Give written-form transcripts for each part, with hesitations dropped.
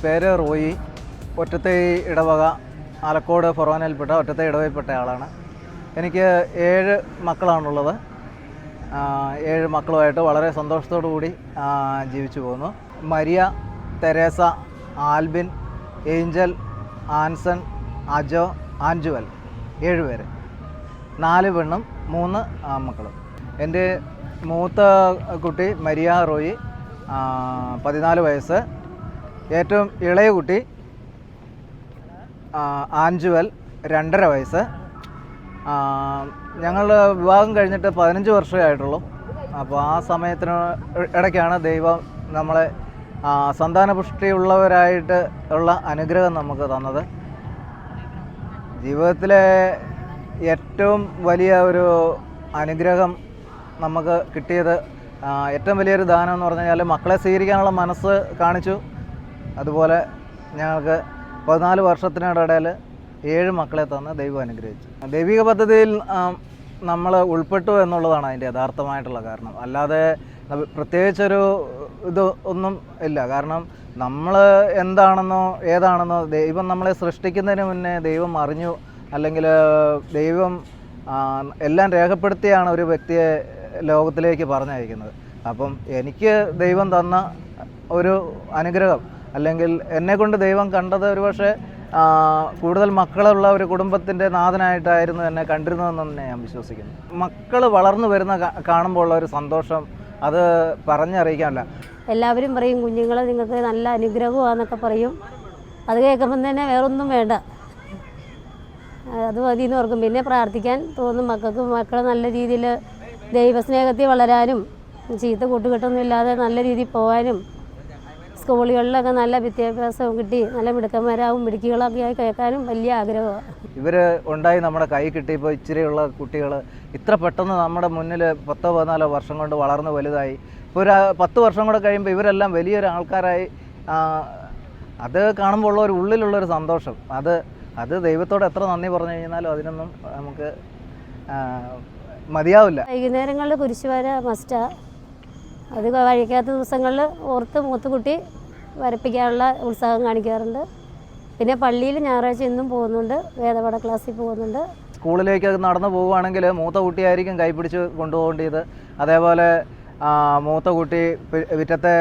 പേര് റോയി. ഒറ്റത്തൈ ഇടവക ആലക്കോട് ഫൊറോനയിൽപ്പെട്ട ഒറ്റത്തൈ ഇടവകയിൽപ്പെട്ട ആളാണ്. എനിക്ക് 7 മക്കളാണുള്ളത്. 7 മക്കളുമായിട്ട് വളരെ സന്തോഷത്തോടു കൂടി ജീവിച്ചു പോകുന്നു. Maria, Teresa, Albin, Angel, Anson, Ajo, Anjuval, 7 പേര്. 4 പെണ്ണും 3 ആൺമക്കളും. എൻ്റെ മൂത്ത കുട്ടി മരിയ റോയി, 14 വയസ്സ്. ഏറ്റവും ഇളയ കുട്ടി ആഞ്ചുവൽ, 2.5 വയസ്സ്. ഞങ്ങൾ വിവാഹം കഴിഞ്ഞിട്ട് 15 വർഷമേ ആയിട്ടുള്ളൂ. അപ്പോൾ ആ സമയത്തിന് ഇടയ്ക്കാണ് ദൈവം നമ്മളെ സന്താനപുഷ്ടിയുള്ളവരായിട്ട് ഉള്ള അനുഗ്രഹം നമുക്ക് തന്നത്. ജീവിതത്തിലെ ഏറ്റവും വലിയ ഒരു അനുഗ്രഹം നമുക്ക് കിട്ടിയത്, ഏറ്റവും വലിയൊരു ദാനം എന്ന് പറഞ്ഞു കഴിഞ്ഞാൽ മക്കളെ സ്വീകരിക്കാനുള്ള മനസ്സ് കാണിച്ചു. അതുപോലെ ഞങ്ങൾക്ക് 14 വർഷത്തിനിടയിൽ 7 മക്കളെ തന്ന് ദൈവം അനുഗ്രഹിച്ചു. ദൈവിക പദ്ധതിയിൽ നമ്മൾ ഉൾപ്പെട്ടു എന്നുള്ളതാണ് അതിൻ്റെ യഥാർത്ഥമായിട്ടുള്ള കാരണം. അല്ലാതെ പ്രത്യേകിച്ചൊരു ഇത് ഒന്നും ഇല്ല. കാരണം നമ്മൾ എന്താണെന്നോ ഏതാണെന്നോ ദൈവം നമ്മളെ സൃഷ്ടിക്കുന്നതിന് മുന്നേ ദൈവം അറിഞ്ഞു, അല്ലെങ്കിൽ ദൈവം എല്ലാം രേഖപ്പെടുത്തിയാണ് ഒരു വ്യക്തിയെ ലോകത്തിലേക്ക് പറഞ്ഞയക്കുന്നത്. അപ്പം എനിക്ക് ദൈവം തന്ന ഒരു അനുഗ്രഹം, അല്ലെങ്കിൽ എന്നെക്കൊണ്ട് ദൈവം കണ്ടത് ഒരുപക്ഷെ കൂടുതൽ മക്കളുള്ള ഒരു കുടുംബത്തിൻ്റെ നാഥനായിട്ടായിരുന്നു എന്നെ കണ്ടിരുന്നതെന്ന് തന്നെ ഞാൻ വിശ്വസിക്കുന്നു. മക്കൾ വളർന്നു വരുന്ന കാണുമ്പോൾ ഉള്ള ഒരു സന്തോഷം അത് പറഞ്ഞറിയിക്കാനല്ല. എല്ലാവരും പറയും കുഞ്ഞുങ്ങളെ നിങ്ങൾക്ക് നല്ല അനുഗ്രഹമാണെന്നൊക്കെ പറയും. അത് കേൾക്കുമ്പം തന്നെ വേറൊന്നും വേണ്ട, അത് മതി എന്ന് ഓർക്കും. പിന്നെ പ്രാർത്ഥിക്കാൻ തോന്നും. മക്കൾ നല്ല രീതിയിൽ ദൈവസ്നേഹത്തിൽ വളരാനും ചീത്ത കൂട്ടുകെട്ടൊന്നും ഇല്ലാതെ നല്ല രീതിയിൽ പോകാനും സ്കൂളുകളിലൊക്കെ നല്ല വിദ്യാഭ്യാസവും കിട്ടി നല്ല മിടുക്കന്മാരാവും മിടുക്കികളൊക്കെ ആയി കേൾക്കാനും വലിയ ആഗ്രഹമാണ്. ഇവർ ഉണ്ടായി നമ്മുടെ കൈ കിട്ടിയപ്പോൾ ഇച്ചിരിയുള്ള കുട്ടികൾ ഇത്ര പെട്ടെന്ന് നമ്മുടെ മുന്നിൽ 10-14 വർഷം കൊണ്ട് വളർന്ന് വലുതായി. ഇപ്പോൾ ഒരു 10 വർഷം കൂടെ കഴിയുമ്പോൾ ഇവരെല്ലാം വലിയൊരു ആൾക്കാരായി. അത് കാണുമ്പോൾ ഉള്ള ഒരു ഉള്ളിലുള്ളൊരു സന്തോഷം, അത് ദൈവത്തോട് എത്ര നന്ദി പറഞ്ഞു കഴിഞ്ഞാലും അതിനൊന്നും നമുക്ക് മതിയാവില്ല. വൈകുന്നേരങ്ങളിൽ കുരിശുവര മസ്റ്റാ. അത് കഴിക്കാത്ത ദിവസങ്ങളിൽ ഓർത്ത് മൂത്തുകുട്ടി വരപ്പിക്കാനുള്ള ഉത്സാഹം കാണിക്കാറുണ്ട്. പിന്നെ പള്ളിയിൽ ഞായറാഴ്ച എന്നും പോകുന്നുണ്ട്, വേദപാഠ ക്ലാസ്സിൽ പോകുന്നുണ്ട്. സ്കൂളിലേക്ക് നടന്നു പോവുകയാണെങ്കിൽ മൂത്ത കുട്ടിയായിരിക്കും കൈപിടിച്ച് കൊണ്ടുപോകേണ്ടത്. അതേപോലെ മൂത്ത കുട്ടി വിറ്റത്തെ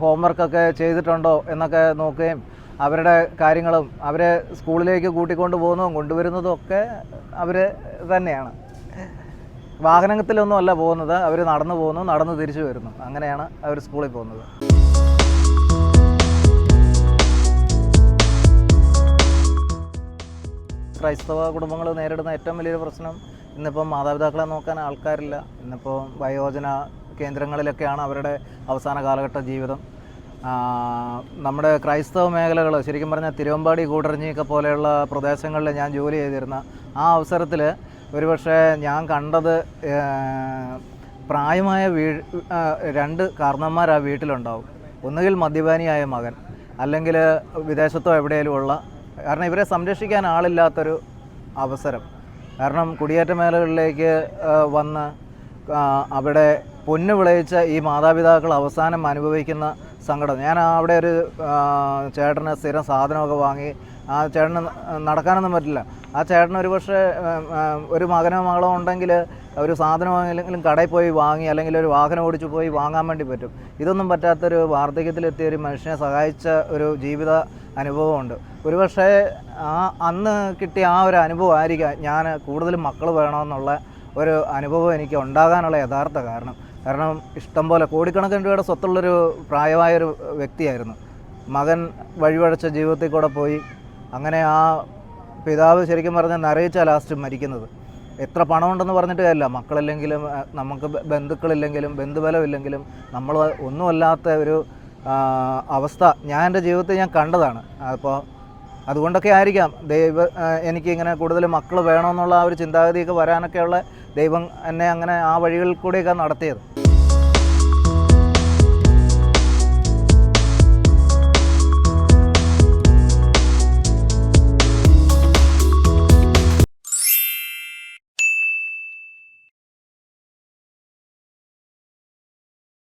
ഹോംവർക്കൊക്കെ ചെയ്തിട്ടുണ്ടോ എന്നൊക്കെ നോക്കുകയും അവരുടെ കാര്യങ്ങളും അവരെ സ്കൂളിലേക്ക് കൂട്ടിക്കൊണ്ട് പോകുന്നതും കൊണ്ടുവരുന്നതും ഒക്കെ അവർ തന്നെയാണ്. വാഹനത്തിലൊന്നും അല്ല പോകുന്നത്, അവർ നടന്നു പോകുന്നു, നടന്ന് തിരിച്ചു വരുന്നു. അങ്ങനെയാണ് അവർ സ്കൂളിൽ പോകുന്നത്. ക്രൈസ്തവ കുടുംബങ്ങൾ നേരിടുന്ന ഏറ്റവും വലിയൊരു പ്രശ്നം ഇന്നിപ്പം മാതാപിതാക്കളെ നോക്കാൻ ആൾക്കാരില്ല. ഇന്നിപ്പോൾ വയോജന കേന്ദ്രങ്ങളിലൊക്കെയാണ് അവരുടെ അവസാന കാലഘട്ട ജീവിതം. നമ്മുടെ ക്രൈസ്തവ മേഖലകൾ ശരിക്കും പറഞ്ഞാൽ തിരുവമ്പാടി, കൂടരഞ്ഞിയൊക്കെ പോലെയുള്ള പ്രദേശങ്ങളിൽ ഞാൻ ജോലി ചെയ്തിരുന്ന ആ അവസരത്തിൽ ഒരുപക്ഷെ ഞാൻ കണ്ടത് പ്രായമായ 2 കാരണന്മാർ ആ വീട്ടിലുണ്ടാവും. ഒന്നുകിൽ മദ്യപാനിയായ മകൻ, അല്ലെങ്കിൽ വിദേശത്തോ എവിടെയെങ്കിലും ഉള്ള. കാരണം ഇവരെ സംരക്ഷിക്കാൻ ആളില്ലാത്തൊരു അവസരം. കാരണം കുടിയേറ്റ മേഖലകളിലേക്ക് വന്ന് അവിടെ പൊന്നു വിളയിച്ച ഈ മാതാപിതാക്കൾ അവസാനം അനുഭവിക്കുന്ന സങ്കടം. ഞാൻ അവിടെ ഒരു ചേട്ടന് സ്ഥിരം സാധനമൊക്കെ വാങ്ങി, ആ ചേട്ടന് നടക്കാനൊന്നും പറ്റില്ല. ആ ചേട്ടന് ഒരു പക്ഷേ ഒരു മകനോ മകളോ ഉണ്ടെങ്കിൽ ഒരു സാധനമെങ്കിലും കടയിൽ പോയി വാങ്ങി, അല്ലെങ്കിൽ ഒരു വാഹനം ഓടിച്ചു പോയി വാങ്ങാൻ വേണ്ടി പറ്റും. ഇതൊന്നും പറ്റാത്തൊരു വാർദ്ധക്യത്തിലെത്തിയ ഒരു മനുഷ്യനെ സഹായിച്ച ഒരു ജീവിത അനുഭവമുണ്ട്. ഒരുപക്ഷെ അന്ന് കിട്ടിയ ആ ഒരു അനുഭവം ആയിരിക്കാം ഞാൻ കൂടുതലും മക്കൾ വേണമെന്നുള്ള ഒരു അനുഭവം എനിക്ക് ഉണ്ടാകാനുള്ള യഥാർത്ഥ കാരണം. കാരണം ഇഷ്ടംപോലെ കോടിക്കണക്കിന് രൂപയുടെ സ്വത്തുള്ളൊരു പ്രായമായൊരു വ്യക്തിയായിരുന്നു. മകൻ വഴിവഴച്ച ജീവിതത്തിൽ കൂടെ പോയി. അങ്ങനെ ആ പിതാവ് ശരിക്കും പറഞ്ഞാൽ നരയിച്ച ലാസ്റ്റ് മരിക്കുന്നത്. എത്ര പണമുണ്ടെന്ന് പറഞ്ഞിട്ട് കാര്യമില്ല, മക്കളില്ലെങ്കിലും നമുക്ക് ബന്ധുക്കളില്ലെങ്കിലും ബന്ധുബലമില്ലെങ്കിലും നമ്മൾ ഒന്നുമല്ലാത്ത ഒരു അവസ്ഥ ഞാൻ എൻ്റെ ജീവിതത്തിൽ ഞാൻ കണ്ടതാണ്. അപ്പോൾ അതുകൊണ്ടൊക്കെ ആയിരിക്കാം എനിക്കിങ്ങനെ കൂടുതൽ മക്കൾ വേണമെന്നുള്ള ആ ഒരു ചിന്താഗതിയൊക്കെ വരാനൊക്കെയുള്ള ദൈവം എന്നെ അങ്ങനെ ആ വഴികളിൽ കൂടെയൊക്കെ നടത്തിയത്.